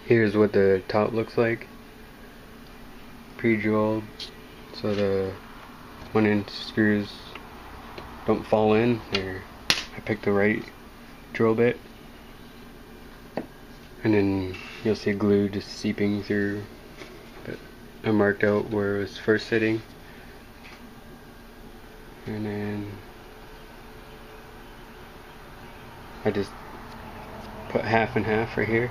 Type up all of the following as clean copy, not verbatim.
Here's what the top looks like, pre-drilled, so the 1-inch screws don't fall in. I picked the right drill bit, and then you'll see glue just seeping through, but I marked out where it was first sitting, and then I just put half and half right here.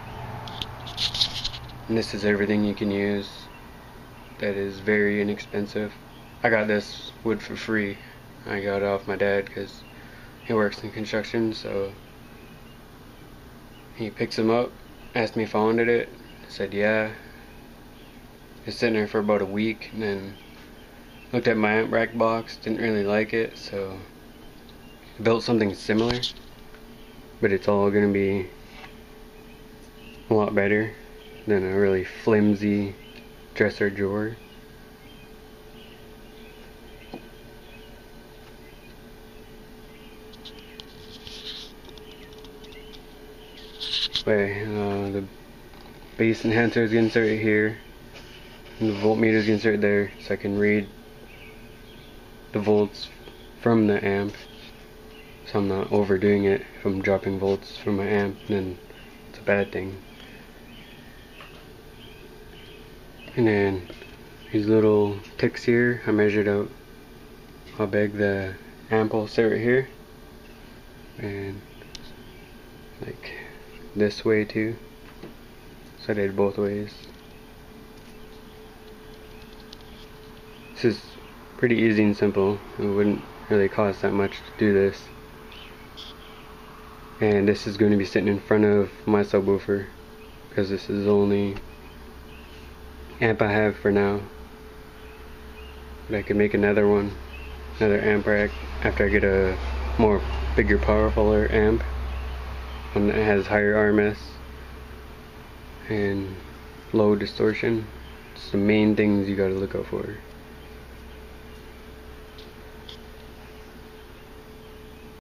And this is everything you can use that is very inexpensive. I got this wood for free. I got it off my dad because he works in construction, so he picks them up, asked me if I wanted it. I said yeah. It's sitting there for about a week, and then looked at my amp rack box, didn't really like it, so I built something similar, but it's all gonna be a lot better than a really flimsy dresser drawer. The bass enhancer is inserted here, and the voltmeter is inserted there, so I can read the volts from the amp, so I'm not overdoing it. If I'm dropping volts from my amp, then it's a bad thing. And then these little ticks here, I measured out how big the amp will sit right here, and like this way too, so I did both ways. This is pretty easy and simple. It wouldn't really cost that much to do this, and this is going to be sitting in front of my subwoofer because this is the only amp I have for now. But I could make another one, another amp rack, after I get a more bigger, powerfuler amp, one that has higher RMS and low distortion. It's the main things you gotta look out for.